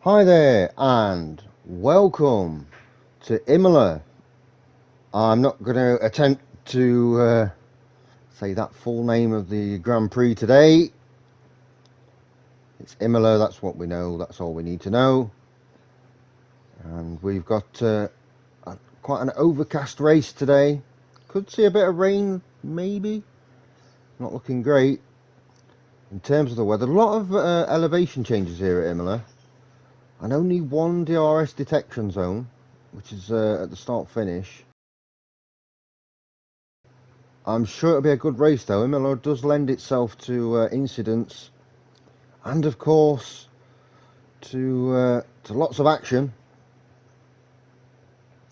Hi there and welcome to Imola. I'm not going to attempt to say that full name of the Grand Prix today. It's Imola, that's what we know, that's all we need to know. And we've got quite an overcast race today. Could see a bit of rain, maybe. Not looking great in terms of the weather. A lot of elevation changes here at Imola. And only one DRS detection zone, which is at the start-finish. I'm sure it'll be a good race though. Imola does lend itself to incidents and of course to lots of action.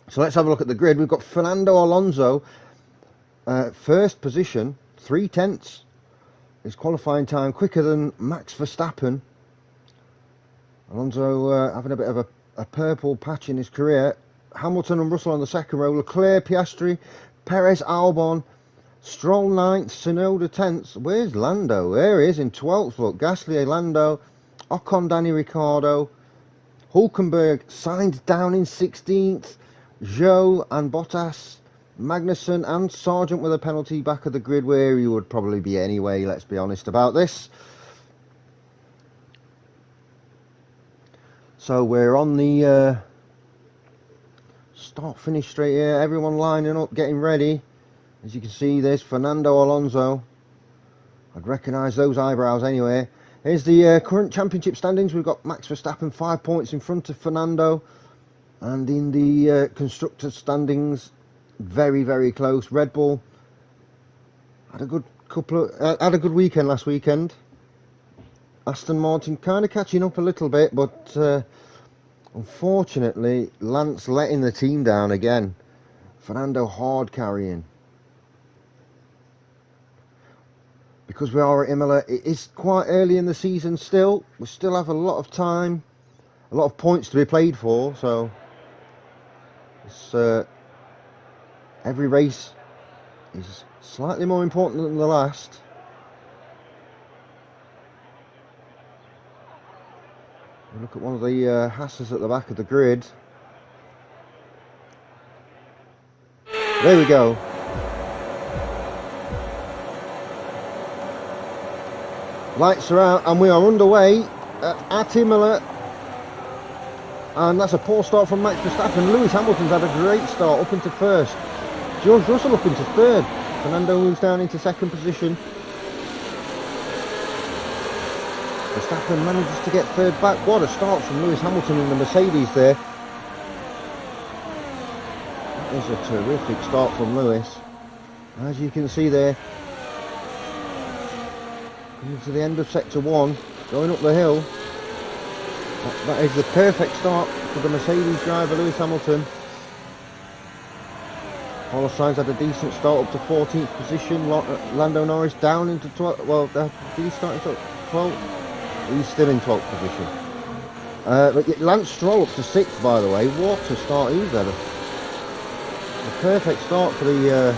So let's have a look at the grid. We've got Fernando Alonso, first position, 3/10. His qualifying time quicker than Max Verstappen. Alonso having a bit of a purple patch in his career. Hamilton and Russell on the second row. Leclerc, Piastri, Perez, Albon, Stroll 9th, Tsunoda 10th. Where's Lando? There he is in 12th. Look, Gasly, Lando, Ocon, Danny Ricciardo, Hulkenberg, Sainz down in 16th, Zhou and Bottas, Magnussen and Sargent with a penalty back of the grid where he would probably be anyway, let's be honest about this. So we're on the start-finish straight here, everyone lining up, getting ready. As you can see, there's Fernando Alonso. I'd recognise those eyebrows anyway. Here's the current championship standings. We've got Max Verstappen 5 points in front of Fernando. And in the constructors standings, very, very close. Red Bull had a good weekend last weekend. Aston Martin kind of catching up a little bit, but unfortunately, Lance letting the team down again. Fernando hard carrying. Because we are at Imola, it is quite early in the season still. We still have a lot of time, a lot of points to be played for. So it's, every race is slightly more important than the last. We look at one of the Haas's at the back of the grid. There we go. Lights are out and we are underway at Imola. And that's a poor start from Max Verstappen. Lewis Hamilton's had a great start up into first. George Russell up into third. Fernando moves down into second position. Verstappen manages to get third back. What a start from Lewis Hamilton in the Mercedes there. That is a terrific start from Lewis. As you can see there, coming to the end of sector 1, going up the hill. That is the perfect start for the Mercedes driver Lewis Hamilton. Carlos Sainz had a decent start up to 14th position. Lando Norris down into 12th. Well, did he start in 12th? He's still in 12th position. But Lance Stroll up to 6th, by the way. What a start he's had. A perfect start for the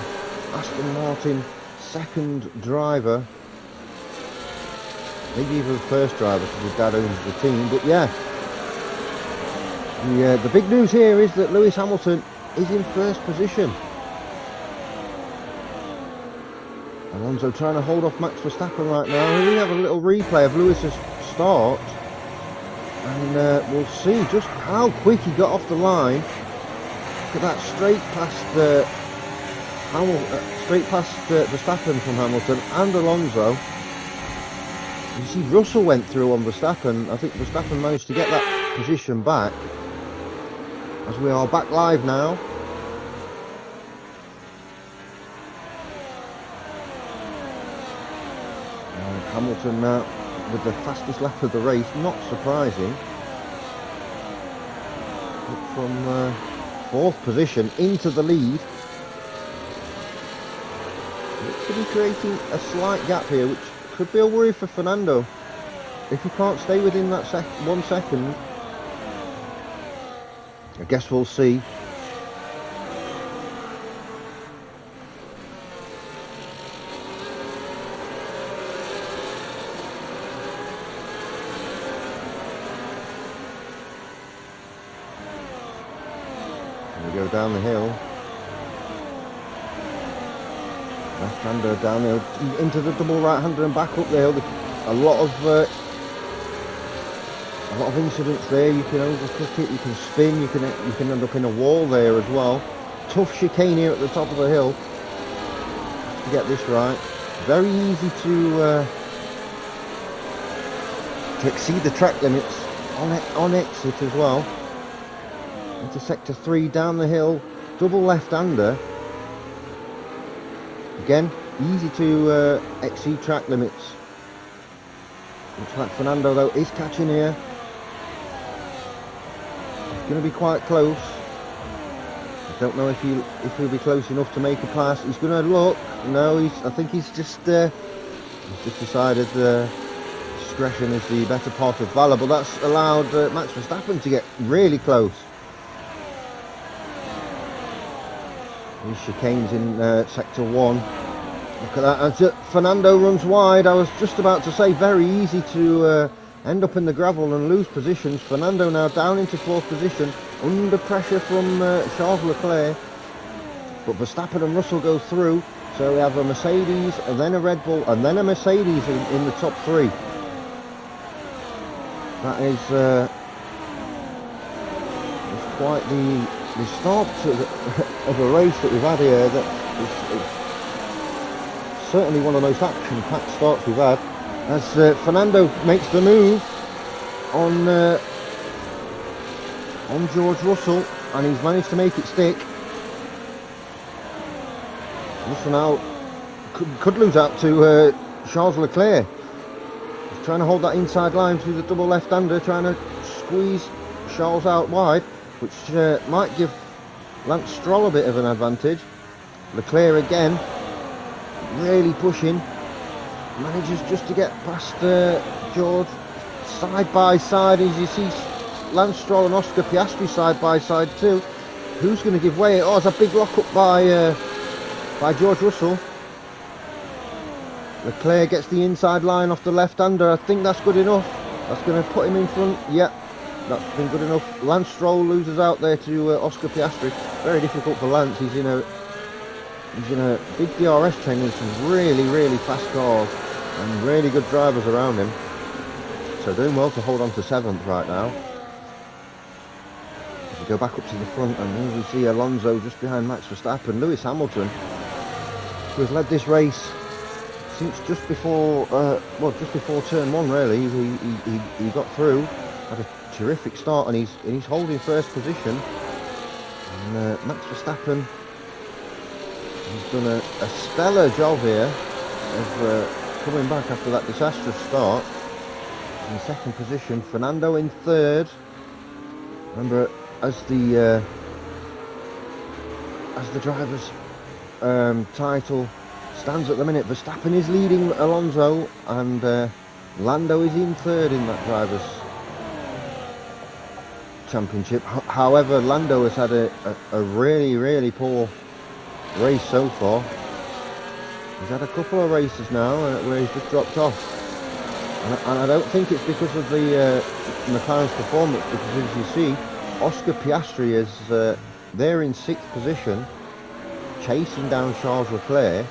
Aston Martin second driver. Maybe even the first driver because his dad owns the team. But yeah, the big news here is that Lewis Hamilton is in first position. Alonso trying to hold off Max Verstappen right now. Here we have a little replay of Lewis's start. And we'll see just how quick he got off the line. Look at that, straight past Verstappen from Hamilton and Alonso. You see Russell went through on Verstappen. I think Verstappen managed to get that position back. As we are back live now. And Hamilton now with the fastest lap of the race, not surprising. Up from 4th position into the lead. Looks to be creating a slight gap here, which could be a worry for Fernando if he can't stay within that 1 second. I guess we'll see. We go down the hill. Left-hander down the hill into the double right-hander and back up the hill. A lot of incidents there. You can overcook it, you can spin, you can end up in a wall there as well. Tough chicane here at the top of the hill. To get this right. Very easy to exceed the track limits on exit as well. Into sector 3 down the hill, double left-hander. Again, easy to exceed track limits. Looks like Fernando though is catching here. It's going to be quite close. I don't know if he'll be close enough to make a pass. He's going to look. No, I think he's just decided discretion is the better part of valour, but that's allowed Max Verstappen to get really close. These chicanes in sector 1. Look at that, as Fernando runs wide. I was just about to say, very easy to end up in the gravel and lose positions. Fernando now down into 4th position, under pressure from Charles Leclerc. But Verstappen and Russell go through, so we have a Mercedes, and then a Red Bull, and then a Mercedes in the top 3. That is quite the start of a race that we've had here. That is certainly one of the most action-packed starts we've had. As Fernando makes the move on George Russell, and he's managed to make it stick. Russell now could lose out to Charles Leclerc. He's trying to hold that inside line through the double left-hander, trying to squeeze Charles out wide, which might give Lance Stroll a bit of an advantage. Leclerc again, really pushing, manages just to get past George, side by side, as you see Lance Stroll and Oscar Piastri side by side too. Who's going to give way? Oh, it's a big lock up by George Russell. Leclerc gets the inside line off the left-hander. I think that's good enough. That's going to put him in front. Yeah, that's been good enough. Lance Stroll loses out there to Oscar Piastri. Very difficult for Lance. He's in a big DRS train with some really fast cars and really good drivers around him. So doing well to hold on to 7th right now. As we go back up to the front, and then we see Alonso just behind Max Verstappen. Lewis Hamilton, who has led this race since just before turn 1 really. He got through, had a terrific start, and he's holding 1st position. And Max Verstappen, he's done a stellar job here of coming back after that disastrous start. In 2nd position, Fernando in 3rd. Remember, as the drivers' title stands at the minute, Verstappen is leading Alonso, and Lando is in 3rd in that drivers' championship. However, Lando has had a really poor race so far. He's had a couple of races now where he's just dropped off, and I don't think it's because of the McLaren's performance, because as you see, Oscar Piastri is there in 6th position, chasing down Charles Leclerc. I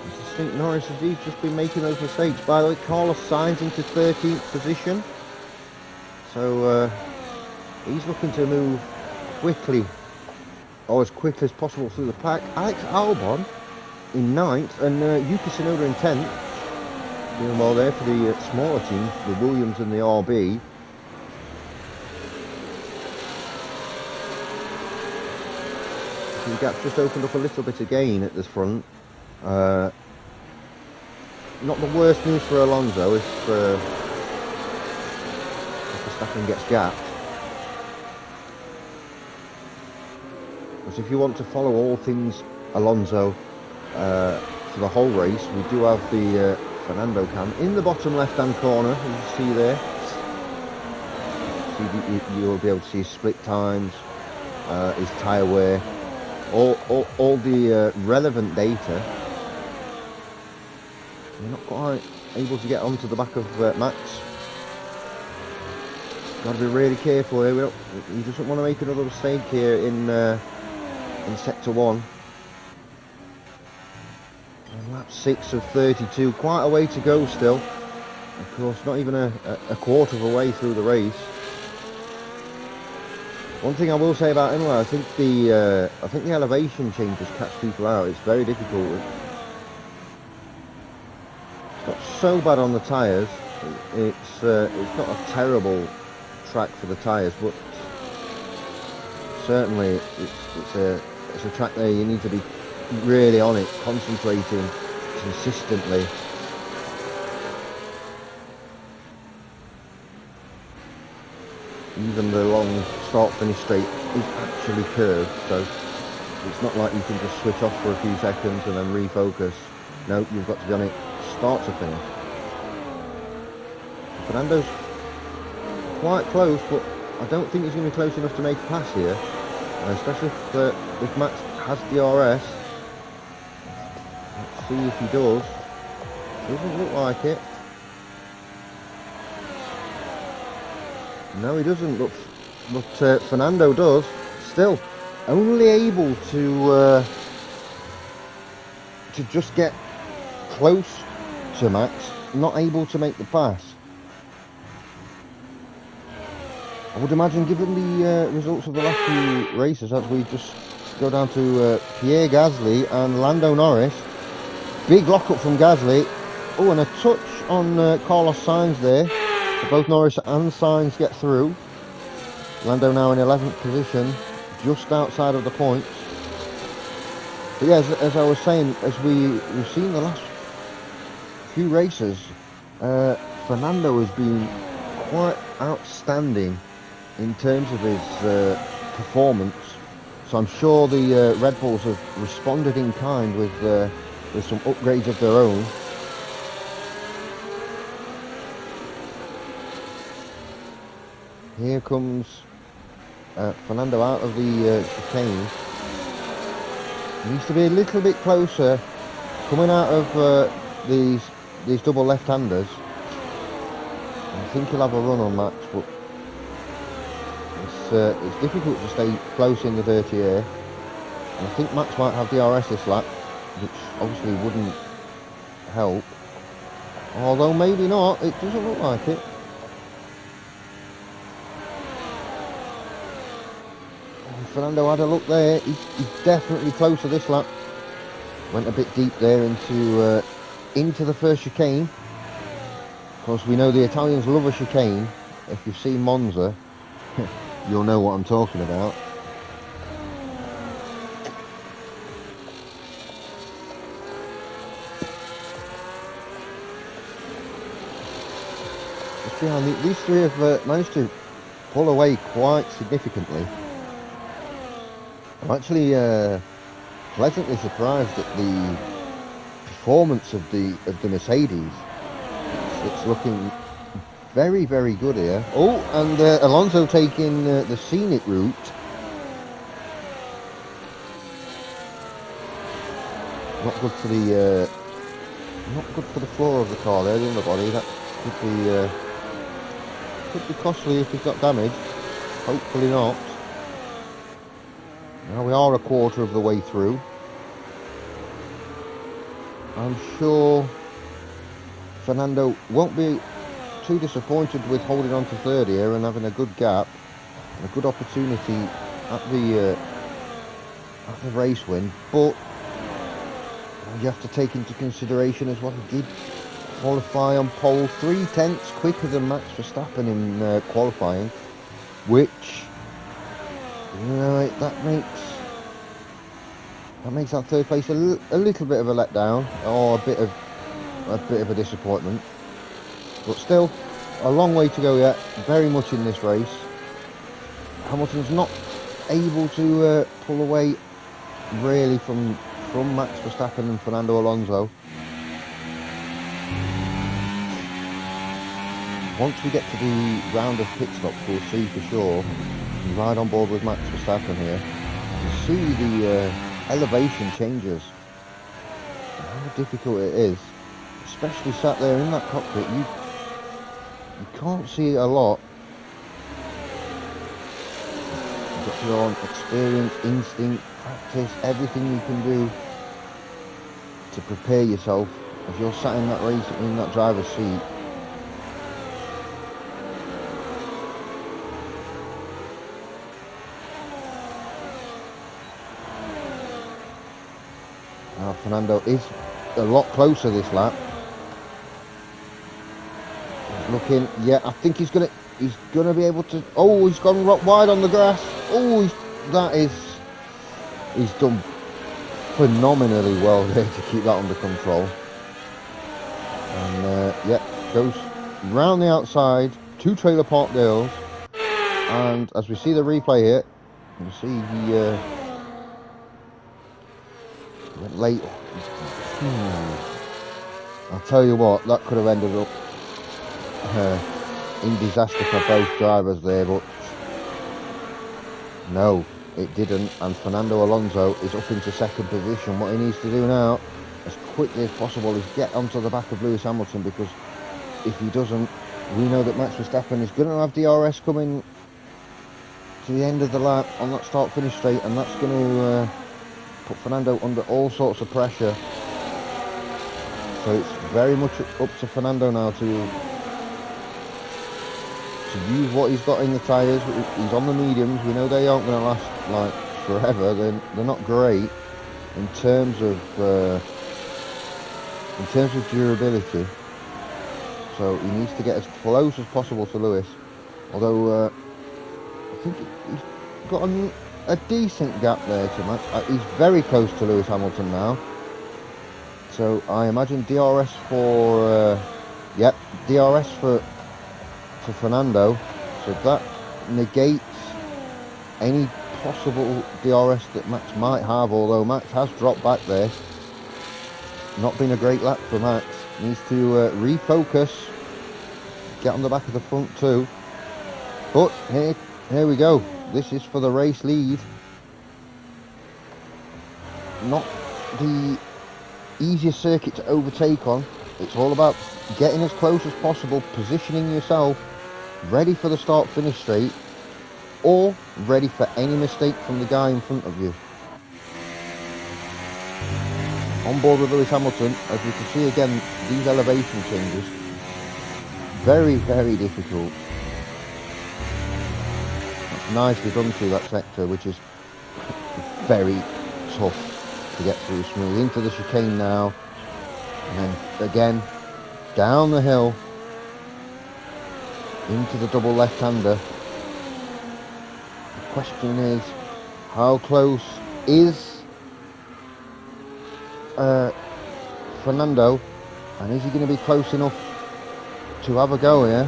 just think Norris has just been making those mistakes. By the way, Carlos Sainz into 13th position, so he's looking to move quickly, or as quickly as possible through the pack. Alex Albon in 9th, and Yuki Tsunoda in 10th. Doing well there for the smaller teams, the Williams and the RB. So the gap's just opened up a little bit again at this front. Not the worst news for Alonso if Verstappen gets gapped. Because if you want to follow all things Alonso for the whole race, we do have the Fernando cam in the bottom left-hand corner, as you see there. So you'll be able to see his split times, his tyre wear, all the relevant data. We're not quite able to get onto the back of Max. Got to be really careful here. He doesn't want to make another mistake here in sector 1. And lap 6 of 32, quite a way to go still. Of course, not even a quarter of a way through the race. One thing I will say about Imola, I think the elevation changes catch people out. It's very difficult. It's not so bad on the tyres. It's not a terrible track for the tyres, but certainly it's a track there you need to be really on it, concentrating consistently. Even the long start-finish straight is actually curved, so it's not like you can just switch off for a few seconds and then refocus. No, you've got to be on it start to finish. Fernando's quite close, but I don't think he's going to be close enough to make a pass here, especially if Max has DRS. Let's see if he does. Doesn't look like it. No, he doesn't, but Fernando does. Still, only able to just get close to Max, not able to make the pass. I would imagine, given the results of the last few races, as we just go down to Pierre Gasly and Lando Norris. Big lock-up from Gasly. Oh, and a touch on Carlos Sainz there. So both Norris and Sainz get through. Lando now in 11th position, just outside of the points. But yeah, as I was saying, as we've seen the last few races, Fernando has been quite outstanding in terms of his performance. So I'm sure the Red Bulls have responded in kind with some upgrades of their own. Here comes Fernando out of the chicane. Needs to be a little bit closer coming out of these double left-handers. I think he'll have a run on Max, but it's difficult to stay close in the dirty air. And I think Max might have DRS this lap, which obviously wouldn't help. Although maybe not, it doesn't look like it. Fernando had a look there. He's definitely closer this lap. Went a bit deep there into the first chicane. Of course, we know the Italians love a chicane. If you've seen Monza, you'll know what I'm talking about. Just behind these three have managed to pull away quite significantly. I'm actually pleasantly surprised at the performance of the Mercedes. It's looking very, very good here. Oh, and Alonso taking the scenic route. Not good for the floor of the car there, the underbody. That could be costly if he's got damage. Hopefully not. Now we are a quarter of the way through. I'm sure Fernando won't be too disappointed with holding on to third here and having a good gap and a good opportunity at the race win, but you have to take into consideration as well, he did qualify on pole 3/10 quicker than Max Verstappen in qualifying, which, you know, that makes that third place a little bit of a letdown, or a bit of a disappointment. But still, a long way to go yet, very much in this race. Hamilton's not able to pull away really from Max Verstappen and Fernando Alonso. Once we get to the round of pit stops, we'll see for sure. We ride on board with Max Verstappen here to see the elevation changes, how difficult it is, especially sat there in that cockpit. You can't see it a lot, It's on experience, instinct, practice, everything you can do to prepare yourself as you're sat in that race, in that driver's seat. Now Fernando is a lot closer this lap. He's looking, yeah, I think he's gonna be able to. Oh, he's gone rock wide on the grass. Oh, he's done phenomenally well there to keep that under control. And yeah, goes round the outside, 2 trailer park girls, and as we see the replay here, you see he went late. I'll tell you what, that could have ended up in disaster for both drivers there, but no, it didn't, and Fernando Alonso is up into 2nd position. What he needs to do now, as quickly as possible, is get onto the back of Lewis Hamilton, because if he doesn't, we know that Max Verstappen is going to have DRS coming to the end of the lap on that start-finish straight, and that's going to put Fernando under all sorts of pressure. So it's very much up to Fernando now to use what he's got in the tyres. He's on the mediums. We know they aren't going to last like forever. They're not great in terms of durability. So he needs to get as close as possible to Lewis. Although I think he's got a decent gap there to Max. He's very close to Lewis Hamilton now. So I imagine DRS for DRS for Fernando. So that negates any possible DRS that Max might have. Although Max has dropped back there. Not been a great lap for Max. Needs to refocus. Get on the back of the front too. But here we go. This is for the race lead. Not the easiest circuit to overtake on. It's all about getting as close as possible, positioning yourself ready for the start finish straight, or ready for any mistake from the guy in front of you. On board with Lewis Hamilton, as we can see again, these elevation changes, very, very difficult. That's nicely done through that sector, which is very tough to get through smooth. Into the chicane now, and then again down the hill into the double left-hander. The question is, how close is Fernando, and is he going to be close enough to have a go here?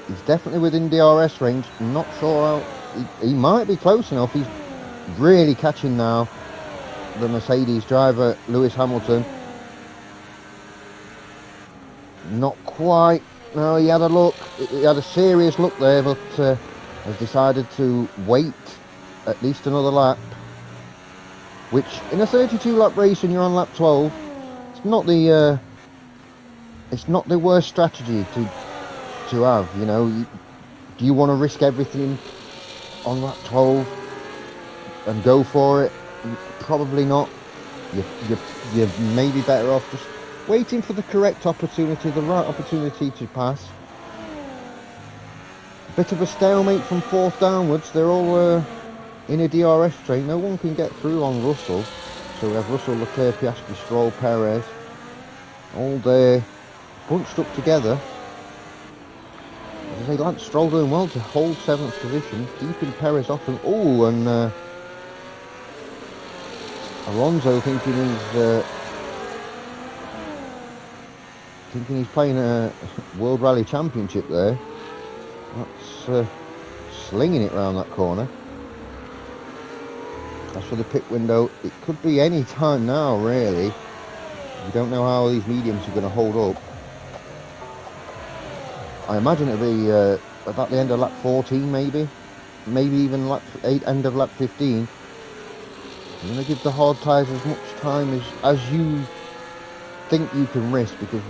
He's definitely within DRS range. Not sure how he might be close enough. He's really catching now the Mercedes driver Lewis Hamilton. Not quite. No, he had a look. He had a serious look there, but has decided to wait at least another lap. Which, in a 32-lap race and you're on lap 12, it's not the worst strategy to have. You know, do you want to risk everything on lap 12 and go for it? Probably not. You're maybe better off just waiting for the correct opportunity, the right opportunity to pass. A bit of a stalemate from 4th downwards. They're all in a DRS train. No one can get through on Russell. So we have Russell, Leclerc, Piastri, Stroll, Perez, all there bunched up together. As I say, Lance Stroll doing well to hold 7th position, keeping Perez off him. Oh, and Alonso thinking he's playing a World Rally Championship there. That's slinging it round that corner. As for the pit window, it could be any time now, really. We don't know how these mediums are going to hold up. I imagine it'll be about the end of lap 14, maybe even lap 8, end of lap 15. I'm going to give the hard tyres as much time as you think you can risk, because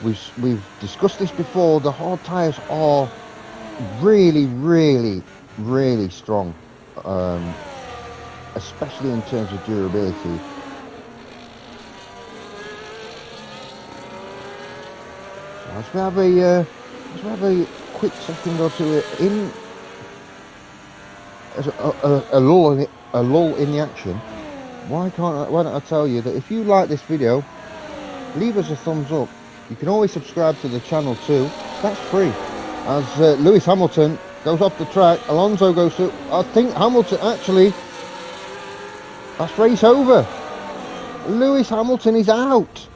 we've discussed this before. The hard tyres are really, really really strong, especially in terms of durability. As we have a quick second or two in as a lull in the action. Why don't I tell you that if you like this video, leave us a thumbs up. You can always subscribe to the channel too. That's free. As Lewis Hamilton goes off the track, Alonso goes to. I think Hamilton actually. That's race over. Lewis Hamilton is out.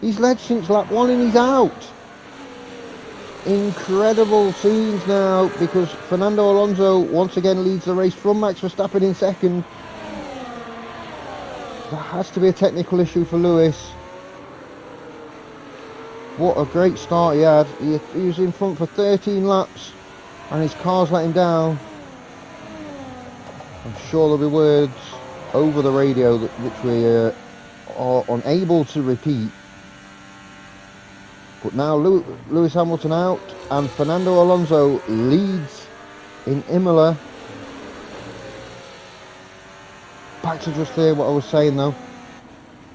He's led since lap 1 and he's out. Incredible scenes now, because Fernando Alonso once again leads the race from Max Verstappen in second. That has to be a technical issue for Lewis. What a great start he had. He was in front for 13 laps and his car's let him down. I'm sure there'll be words over the radio which we are unable to repeat. But now Lewis Hamilton out and Fernando Alonso leads in Imola. Back to just there what I was saying though.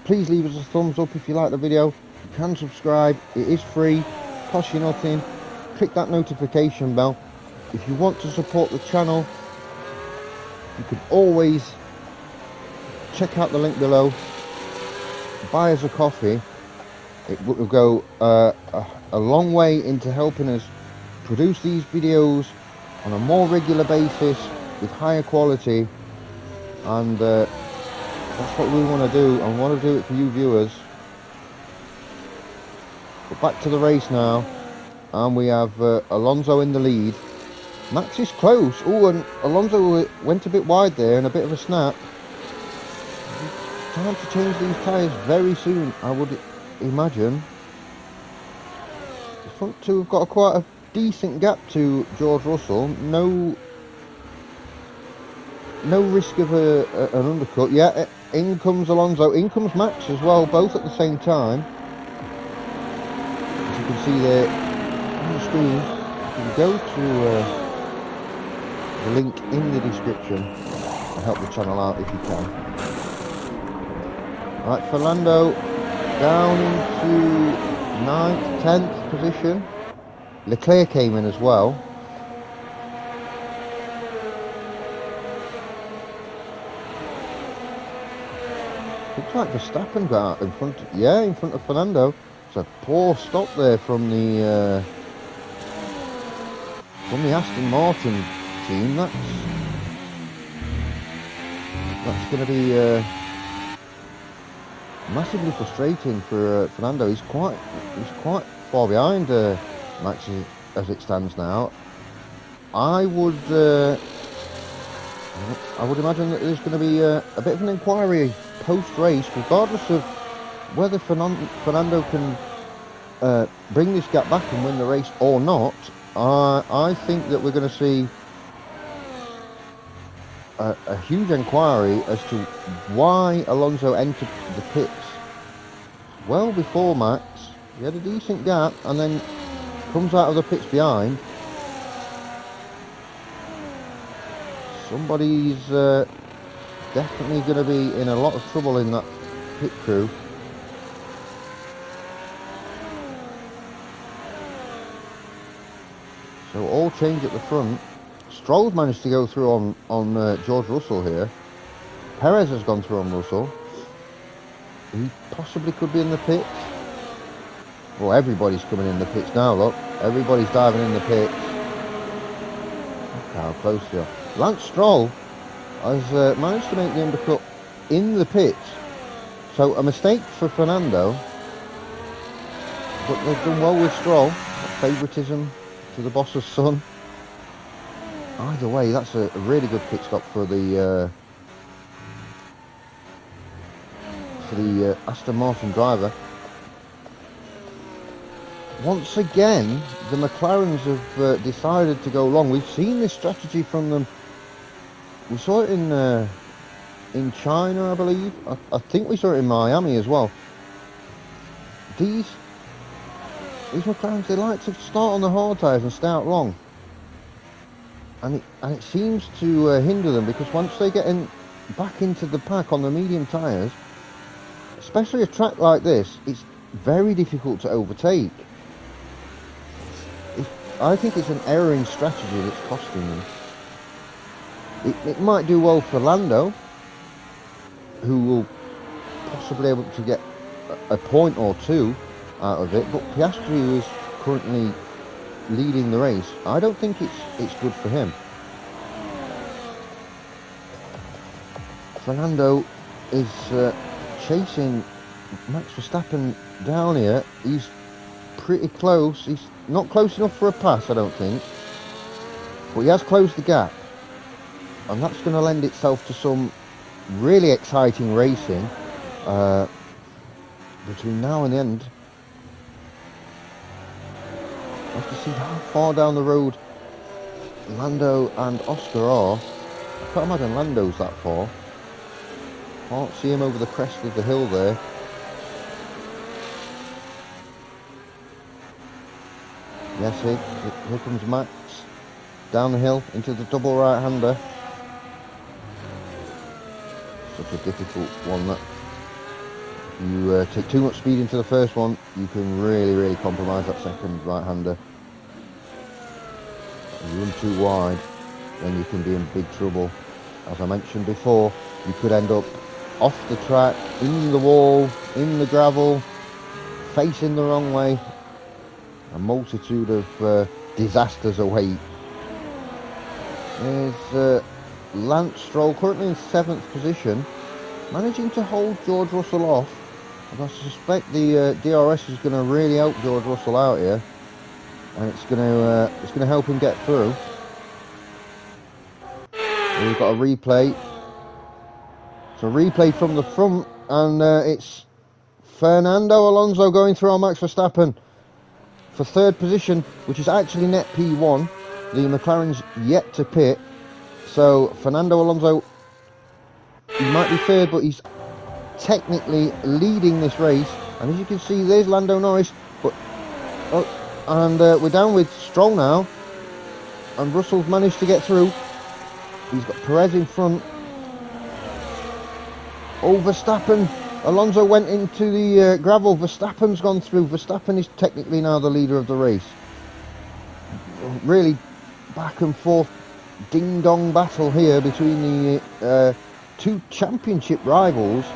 Please leave us a thumbs up if you like the video. You can subscribe, it is free, costs you nothing. Click that notification bell. If you want to support the channel, you can always check out the link below. Buy us a coffee. It will go a long way into helping us produce these videos on a more regular basis with higher quality, and that's what we want to do. I want to do it for you viewers. But back to the race now, and we have Alonso in the lead. Max is close. Oh, and Alonso went a bit wide there and a bit of a snap. Time to change these tyres very soon, I would imagine. The front two have got quite a decent gap to George Russell. No risk of an undercut. Yeah, in comes Alonso, in comes Max as well, both at the same time. As you can see there on the screen, you can go to the link in the description and help the channel out if you can. Right, Fernando down into 9th, 10th position. Leclerc came in as well. Looks like Verstappen got out in front. In front of Fernando. It's a poor stop there from the Aston Martin team. That's going to be massively frustrating for Fernando. He's quite far behind Max as it stands now. I would imagine that there's going to be a bit of an inquiry post-race, regardless of whether Fernando can bring this gap back and win the race or not. I think that we're going to see a huge inquiry as to why Alonso entered the pits well before Max. He had a decent gap and then comes out of the pits behind. Somebody's definitely going to be in a lot of trouble in that pit crew. So all change at the front. Stroll's managed to go through on George Russell here. Perez has gone through on Russell. He possibly could be in the pits. Well, everybody's coming in the pits now, look. Everybody's diving in the pits. Look how close they are. Lance Stroll has managed to make the undercut in the pits. So a mistake for Fernando. But they've done well with Stroll. Favouritism to the boss's son. Either way, that's a really good pit stop for the Aston Martin driver. Once again, the McLarens have decided to go long. We've seen this strategy from them. We saw it in China, I believe. I think we saw it in Miami as well. These McLarens, they like to start on the hard tyres and stay out long. and it seems to hinder them, because once they get back into the pack on the medium tyres, especially a track like this, it's very difficult to overtake. I think it's an error in strategy that's costing them. It might do well for Lando, who will possibly able to get a point or two out of it, but Piastri, who is currently leading the race, I don't think it's good for him. Fernando is chasing Max Verstappen down here. He's pretty close. He's not close enough for a pass, I don't think, but he has closed the gap, and that's going to lend itself to some really exciting racing between now and the end. I have to see how far down the road Lando and Oscar are. I can't imagine Lando's that far. Can't see him over the crest of the hill there. Yes, here comes Max down the hill into the double right-hander. Such a difficult one, that. If you take too much speed into the first one, you can really compromise that second right-hander. If you run too wide, then you can be in big trouble. As I mentioned before, you could end up off the track, in the wall, in the gravel, facing the wrong way. A multitude of disasters await. There's Lance Stroll, currently in 7th position, managing to hold George Russell off. And I suspect the DRS is going to really help George Russell out here, and it's going to help him get through. We've got a replay. So replay from the front, and it's Fernando Alonso going through on Max Verstappen for 3rd position, which is actually net P1. The McLaren's yet to pit, so Fernando Alonso, he might be 3rd, but he's technically leading this race. And as you can see, there's Lando Norris, but we're down with Stroll now, and Russell's managed to get through. He's got Perez in front. Oh, Verstappen. Alonso went into the gravel. Verstappen's gone through. Verstappen is technically now the leader of the race. Really back and forth ding-dong battle here between the two championship rivals,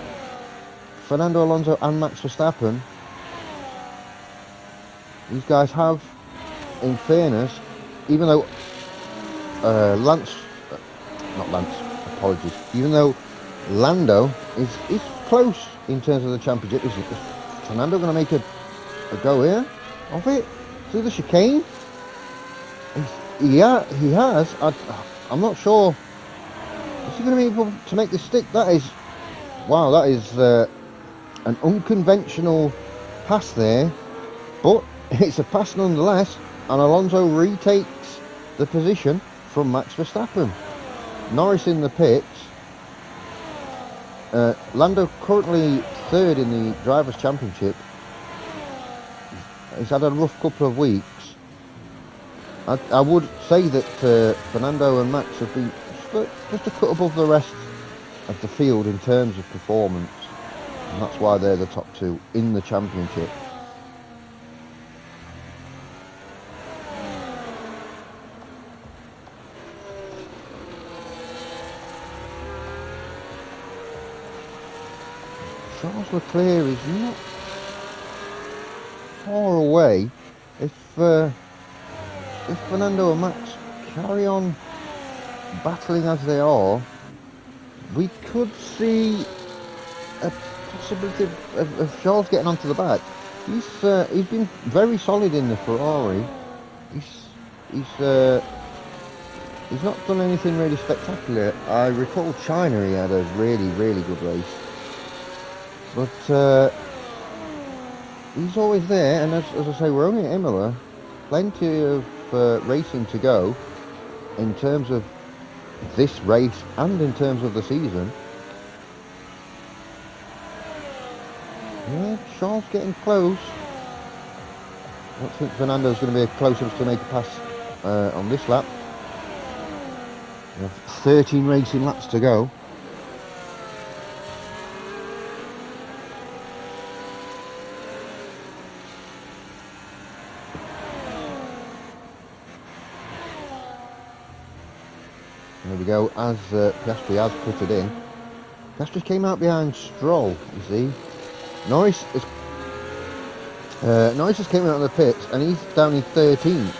Fernando Alonso and Max Verstappen. These guys have, in fairness, even though even though Lando is close in terms of the championship. Is Fernando going to make a go here of it through the chicane? He has. I'm not sure. Is he going to be able to make the stick? That is, wow, that is an unconventional pass there, but it's a pass nonetheless, and Alonso retakes the position from Max Verstappen. Norris in the pits. Lando currently 3rd in the Drivers' Championship. He's had a rough couple of weeks. I would say that Fernando and Max have been just a cut above the rest of the field in terms of performance, and that's why they're the top 2 in the championship. Charles Leclerc is not far away. If Fernando and Max carry on battling as they are, we could see a possibility of Charles getting onto the back. He's been very solid in the Ferrari. He's not done anything really spectacular. I recall China, he had a really good race. But he's always there, and as I say, we're only at Imola. Plenty of racing to go in terms of this race and in terms of the season. Yeah, Charles getting close. I don't think Fernando's going to be close enough to make a pass on this lap. We have 13 racing laps to go. There we go, as Piastri has putted in. Piastri came out behind Stroll, you see. Norris has came out of the pits and he's down in 13th.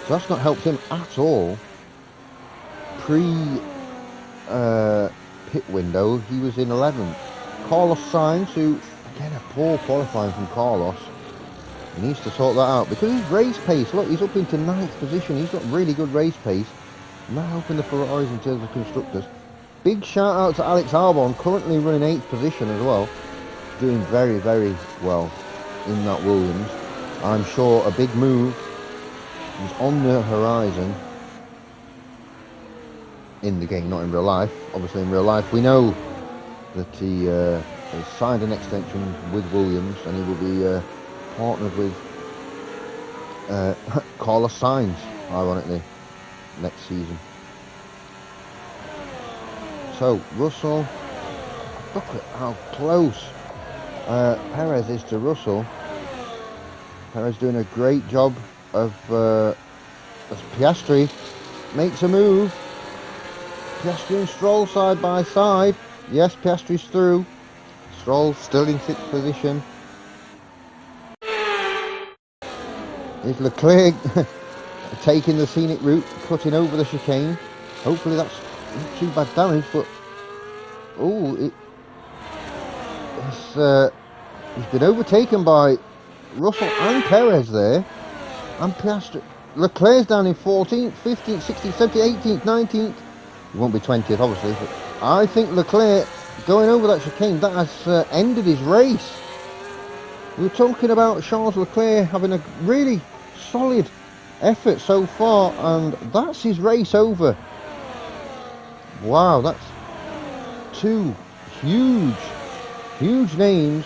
So that's not helped him at all. Pit window, he was in 11th. Carlos Sainz, who, again, a poor qualifying from Carlos. He needs to sort that out because his race pace, look, he's up into 9th position. He's got really good race pace. Not helping the Ferraris in terms of constructors. Big shout out to Alex Albon, currently running 8th position as well. Doing very, very well in that Williams. I'm sure a big move is on the horizon. In the game, not in real life. Obviously in real life we know that he has signed an extension with Williams and he will be partnered with Carlos Sainz, ironically, next season. So Russell, look at how close Perez is to Russell. Perez doing a great job of as Piastri makes a move. Piastri and Stroll side by side. Yes, Piastri's through. Stroll still in 6th position. Here's Leclerc taking the scenic route, cutting over the chicane. Hopefully that's not too bad damage, but he's been overtaken by Russell and Perez there, and Piastri. Leclerc's down in 14th, 15th, 16th, 17th, 18th, 19th. He won't be 20th, obviously, but I think Leclerc going over that chicane, that has ended his race. We were talking about Charles Leclerc having a really solid effort so far, and that's his race over. Wow, that's two huge names,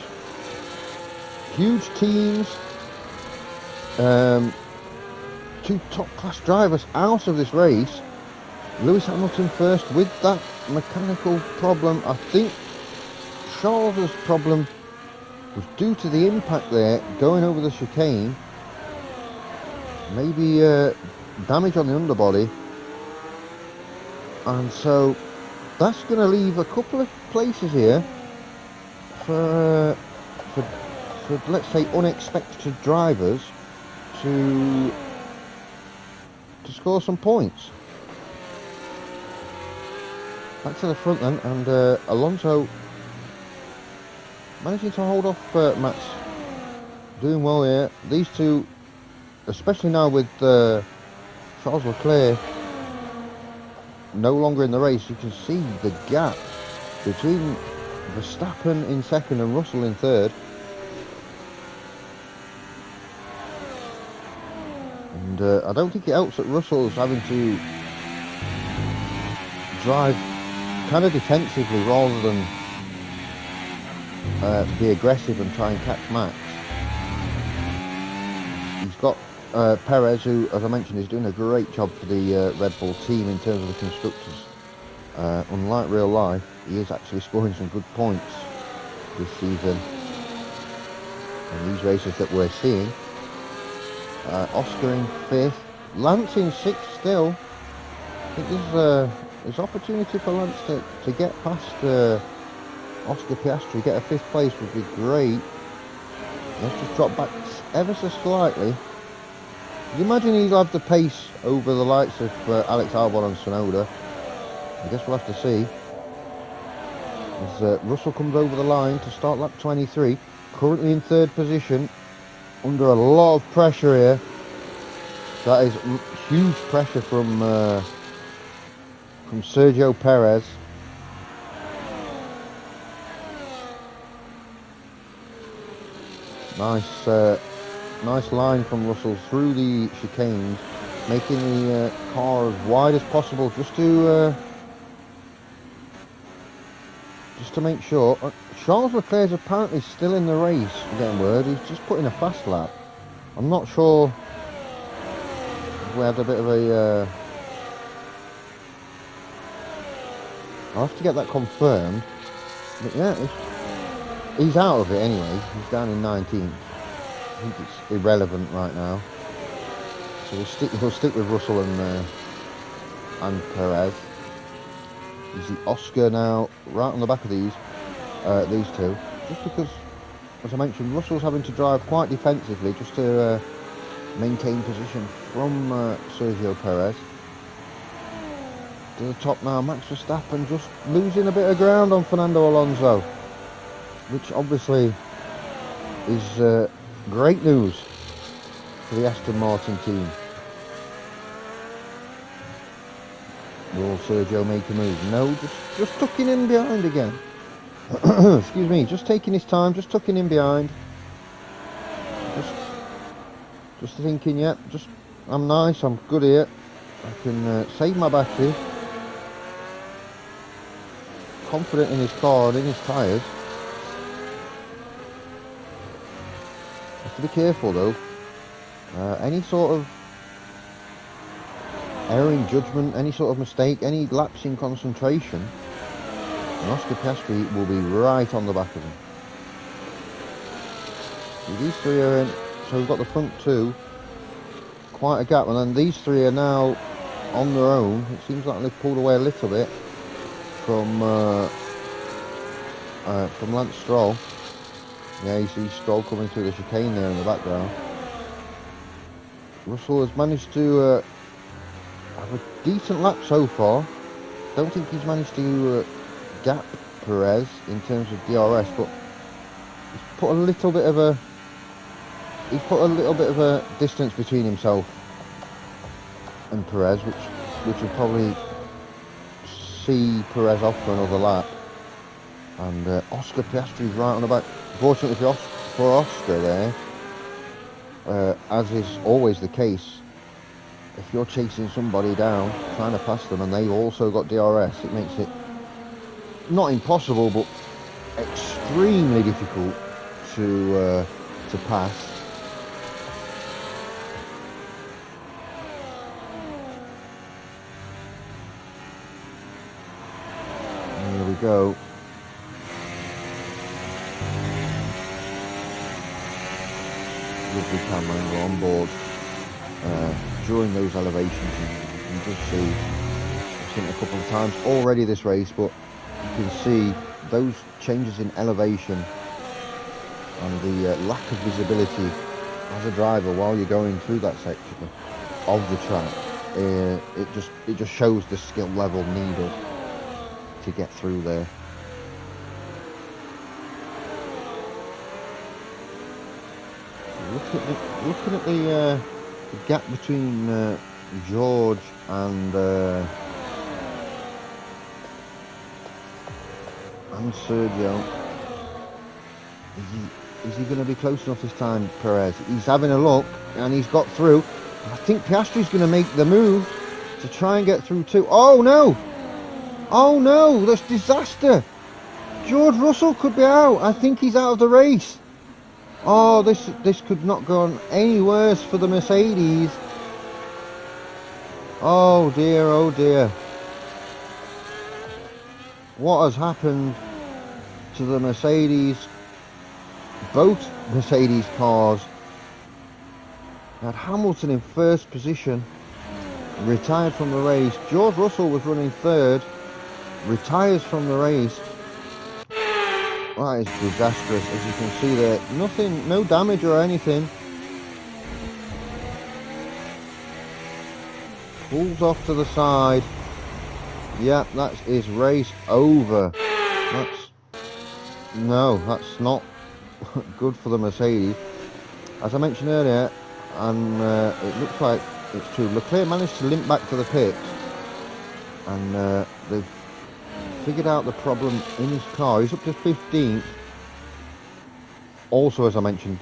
huge teams, two top-class drivers out of this race. Lewis Hamilton first with that mechanical problem. I think Charles's problem was due to the impact there, going over the chicane. Maybe damage on the underbody. And so that's going to leave a couple of places here for let's say unexpected drivers to score some points. Back to the front then, and Alonso managing to hold off Max. Doing well here. These two, especially now with Charles Leclerc no longer in the race, you can see the gap between Verstappen in second and Russell in third. And I don't think it helps that Russell's having to drive kind of defensively rather than be aggressive and try and catch Max. He's got Perez, who, as I mentioned, is doing a great job for the Red Bull team in terms of the constructors. Unlike real life, he is actually scoring some good points this season in these races that we're seeing. Oscar in 5th, Lance in 6th still. I think there's opportunity for Lance to get past Oscar Piastri. Get a 5th place would be great. Let's just drop back ever so slightly. Could you imagine he'll have the pace over the likes of Alex Albon and Tsunoda? I guess we'll have to see. As Russell comes over the line to start lap 23, currently in 3rd position, under a lot of pressure here. That is huge pressure from Sergio Perez. Nice line from Russell through the chicanes, making the car as wide as possible just to make sure. Charles Leclerc is apparently still in the race, I'm getting word. He's just put in a fast lap. I'm not sure if we had a bit of a I'll have to get that confirmed. But yeah, he's out of it anyway. He's down in 19th. I think it's irrelevant right now. So we'll stick with Russell and Perez. You see Oscar now right on the back of these two, just because, as I mentioned, Russell's having to drive quite defensively just to maintain position from Sergio Perez. To the top now, Max Verstappen just losing a bit of ground on Fernando Alonso, which obviously is great news for the Aston Martin team. Will Sergio make a move? No, just tucking in behind again. Excuse me, just taking his time, just tucking in behind. Just thinking, yeah, I'm nice, I'm good here. I can save my battery. Confident in his car and in his tyres. Have to be careful though. Any sort of error in judgment, any sort of mistake, any lapse in concentration, and Oscar Piastri will be right on the back of him. These three are in, so we've got the front two, quite a gap, and then these three are now on their own. It seems like they've pulled away a little bit from Lance Stroll. Yeah, you see Stroll coming through the chicane there in the background. Russell has managed to have a decent lap so far. Don't think he's managed to gap Perez in terms of DRS, but he's put a little bit of a distance between himself and Perez, which will probably see Perez off for another lap. And Oscar Piastri's right on the back. Fortunately for Oscar there, as is always the case, if you're chasing somebody down, trying to pass them, and they've also got DRS, it makes it not impossible, but extremely difficult to pass. Here we go. Lovely camera angle on board during those elevations. You can just see, I've seen it a couple of times already this race, but you can see those changes in elevation and the lack of visibility as a driver while you're going through that section of the track. It just shows the skill level needed to get through there. Looking at the gap between George and Sergio. Is he going to be close enough this time, Perez? He's having a look and he's got through. I think Piastri's going to make the move to try and get through too. Oh no! Oh no! That's disaster! George Russell could be out. I think he's out of the race. Oh, this could not go on any worse for the Mercedes. Oh dear, oh dear. What has happened to the Mercedes? Both Mercedes cars. Had Hamilton in first position, retired from the race. George Russell was running third, retires from the race. That is disastrous, as you can see there. Nothing, no damage or anything. Pulls off to the side. Yep, that is race over. That's not good for the Mercedes. As I mentioned earlier, and it looks like it's true, Leclerc managed to limp back to the pits, and they've figured out the problem in his car. He's up to 15th. Also, as I mentioned,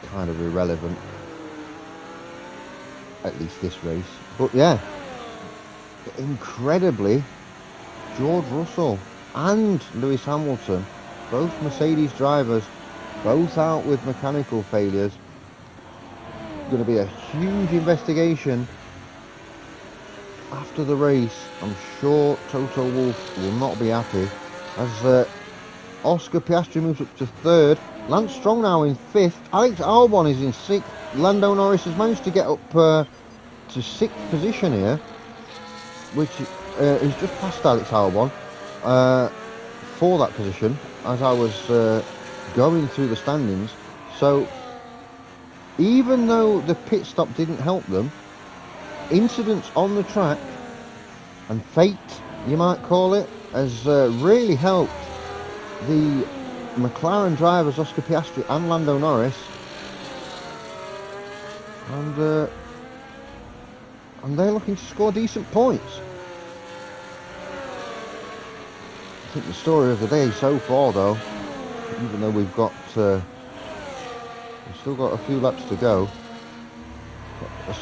kind of irrelevant, at least this race. But yeah, incredibly, George Russell and Lewis Hamilton, both Mercedes drivers, both out with mechanical failures. Going to be a huge investigation after the race, I'm sure Toto Wolff will not be happy, as Oscar Piastri moves up to 3rd. Lance Stroll now in 5th. Alex Albon is in 6th. Lando Norris has managed to get up to 6th position here, which is just past Alex Albon for that position as I was going through the standings. So even though the pit stop didn't help them, incidents on the track and fate, you might call it, has really helped the McLaren drivers Oscar Piastri and Lando Norris, and they're looking to score decent points. I think the story of the day so far, though, even though we've still got a few laps to go,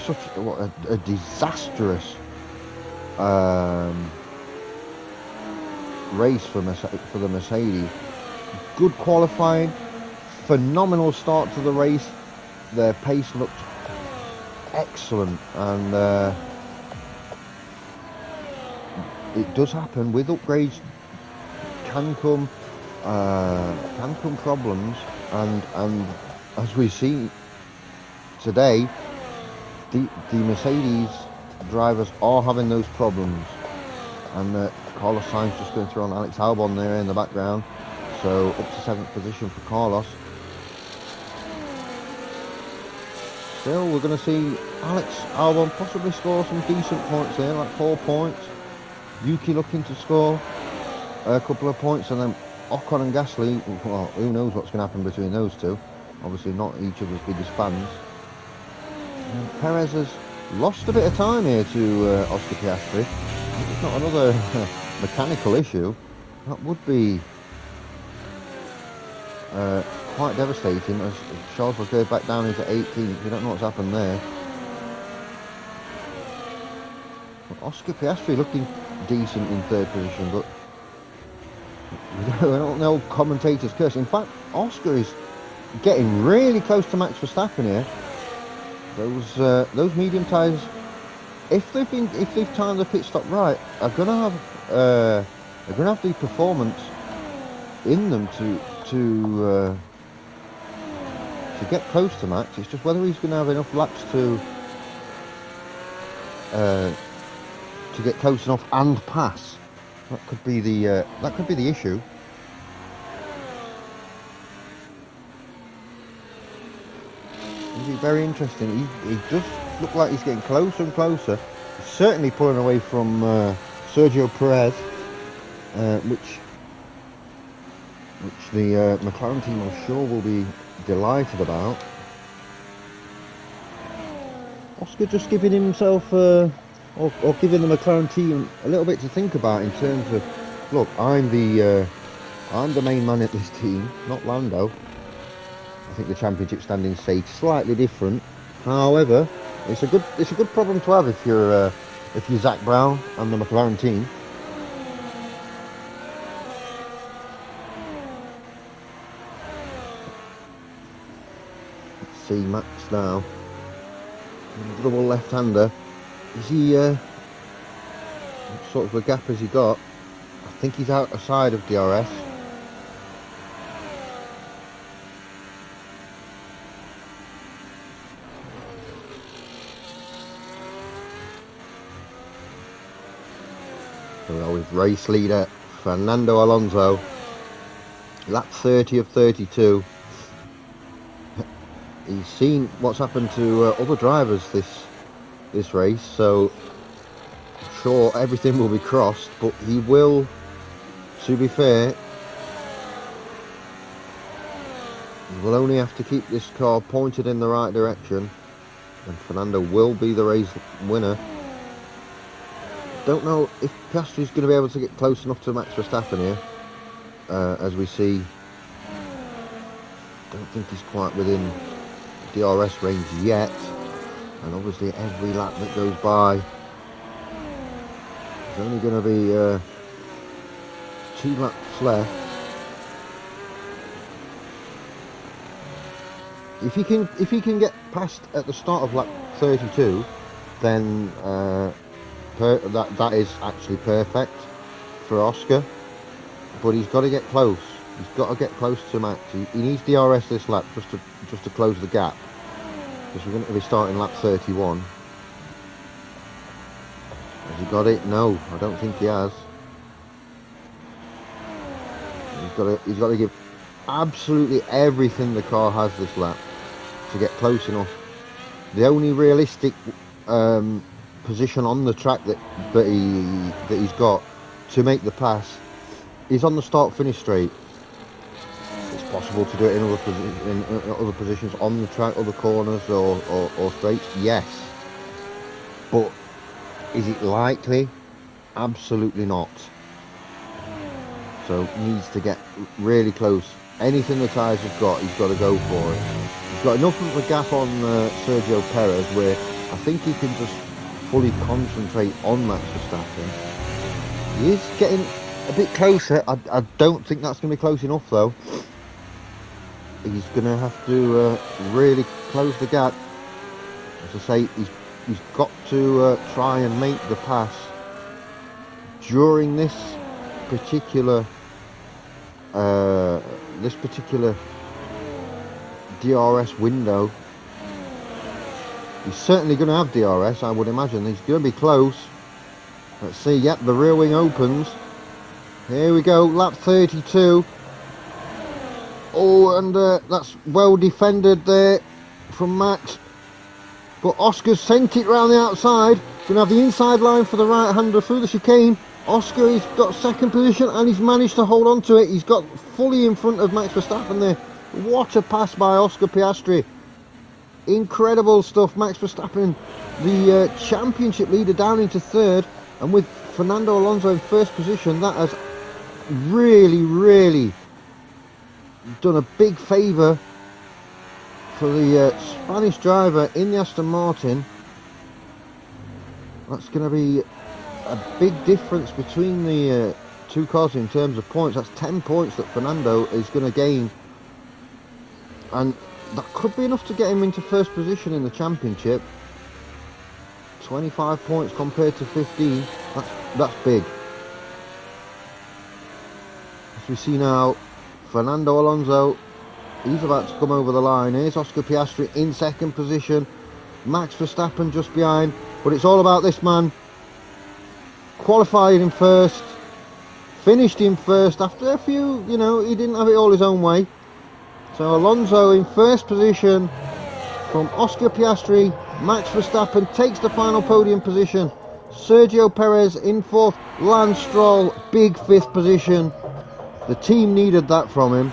such a disastrous race for the Mercedes. Good qualifying, phenomenal start to the race. Their pace looked excellent, and it does happen with upgrades. Can come problems, and as we see today, the Mercedes drivers are having those problems, and Carlos Sainz just going through on Alex Albon there in the background, so up to 7th position for Carlos. Still, we're going to see Alex Albon possibly score some decent points here, like 4 points. Yuki looking to score a couple of points, and then Ocon and Gasly, well, who knows what's going to happen between those two. Obviously not each other's biggest fans. And Perez has lost a bit of time here to Oscar Piastri. If it's not another mechanical issue, that would be quite devastating, as Charles Leclerc back down into 18th. We don't know what's happened there. But Oscar Piastri looking decent in 3rd position, but we don't know commentators curse. In fact, Oscar is getting really close to Max Verstappen here. Those medium tyres, if they've timed the pit stop right, are gonna have the performance in them to get close to Max. It's just whether he's going to have enough laps to get close enough and pass. That could be the issue. It'll be very interesting. He does look like he's getting closer and closer. He's certainly pulling away from Sergio Perez, which the McLaren team, I'm sure, will be delighted about. Oscar just giving himself, or giving the McLaren team a little bit to think about in terms of, look, I'm the main man at this team, not Lando. I think the championship standings say slightly different. However, it's a good problem to have if you're Zach Brown and the McLaren team. Let's see Max now. Double left-hander. Is he what sort of a gap has he got? I think he's outside of DRS. So with race leader Fernando Alonso, lap 30 of 32. He's seen what's happened to other drivers this race, so I'm sure everything will be crossed, but he will, to be fair, he will only have to keep this car pointed in the right direction, and Fernando will be the race winner. Don't know if Piastri's going to be able to get close enough to Max Verstappen here, as we see. Don't think he's quite within DRS range yet, and obviously every lap that goes by is only going to be 2 laps left. If he can get past at the start of lap 32, then that is actually perfect for Oscar, but he's got to get close. He's got to get close to Max. He needs DRS this lap just to close the gap, because we're going to be starting lap 31. Has he got it? No, I don't think he has. He's got to give absolutely everything the car has this lap to get close enough. The only realistic position on the track that he's got to make the pass is on the start-finish straight. It's possible to do it in other positions on the track, other corners or straights. Yes, but is it likely? Absolutely not. So needs to get really close. Anything the tyres have got, he's got to go for it. He's got enough of a gap on Sergio Perez where I think he can just fully concentrate on Max Verstappen. He is getting a bit closer. I don't think that's going to be close enough though. He's going to have to really close the gap. As I say, he's got to try and make the pass during this particular DRS window. He's certainly going to have DRS, I would imagine. He's going to be close. Let's see. Yep, the rear wing opens. Here we go, lap 32. Oh, and that's well defended there from Max. But Oscar's sent it round the outside. Going to have the inside line for the right-hander through the chicane. Oscar, he's got second position and he's managed to hold on to it. He's got fully in front of Max Verstappen there. What a pass by Oscar Piastri. Incredible stuff. Max Verstappen, the championship leader, down into third. And with Fernando Alonso in first position, that has really done a big favour for the Spanish driver in the Aston Martin. That's going to be a big difference between the two cars in terms of points. That's 10 points that Fernando is going to gain, and that could be enough to get him into first position in the championship. 25 points compared to 15. That's big. As we see now, Fernando Alonso, he's about to come over the line. Here's Oscar Piastri in second position. Max Verstappen just behind. But it's all about this man. Qualified in first. Finished in first after a few, he didn't have it all his own way. So Alonso in first position from Oscar Piastri. Max Verstappen takes the final podium position. Sergio Perez in fourth. Lance Stroll, big fifth position. The team needed that from him.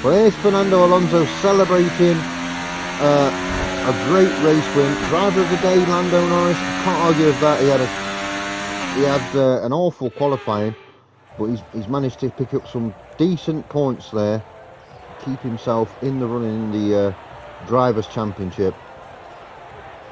But here's Fernando Alonso celebrating a great race win. Driver of the day, Lando Norris. Can't argue with that. He had an awful qualifying, but he's managed to pick up some decent points there, keep himself in the running in the Drivers' Championship.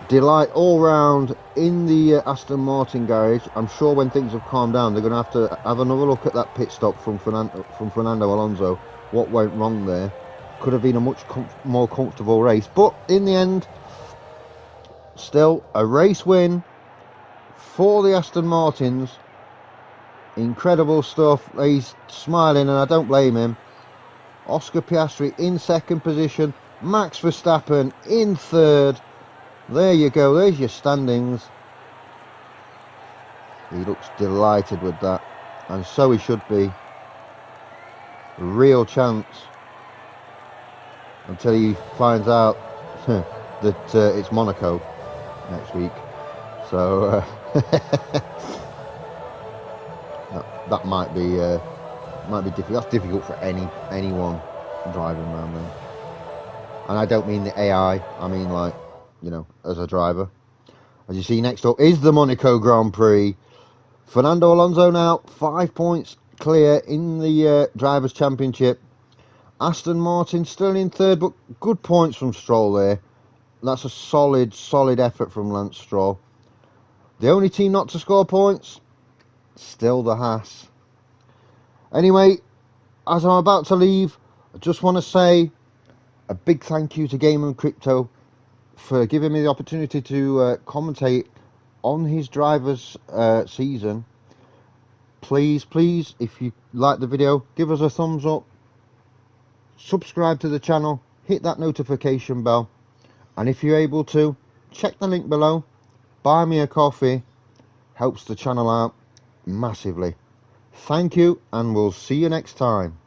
Delight all round in the Aston Martin garage. I'm sure when things have calmed down, they're going to have another look at that pit stop from Fernando Alonso. What went wrong there? Could have been a much more comfortable race, but in the end, still a race win for the Aston Martins. Incredible stuff. He's smiling, and I don't blame him. Oscar Piastri in second position. Max Verstappen in third. There you go, there's your standings. He looks delighted with that, and so he should be. Real chance until he finds out that it's Monaco next week. So that might be difficult. That's difficult for anyone driving around there. And I don't mean the AI. I mean as a driver. As you see, next up is the Monaco Grand Prix. Fernando Alonso now 5 points clear in the Drivers' Championship. Aston Martin still in third, but good points from Stroll there. That's a solid effort from Lance Stroll. The only team not to score points, still the Haas. Anyway, as I'm about to leave, I just want to say a big thank you to Game and Crypto for giving me the opportunity to commentate on his driver's season. Please, if you like the video, give us a thumbs up, subscribe to the channel, hit that notification bell, and if you're able to, check the link below, buy me a coffee, helps the channel out massively. Thank you, and we'll see you next time.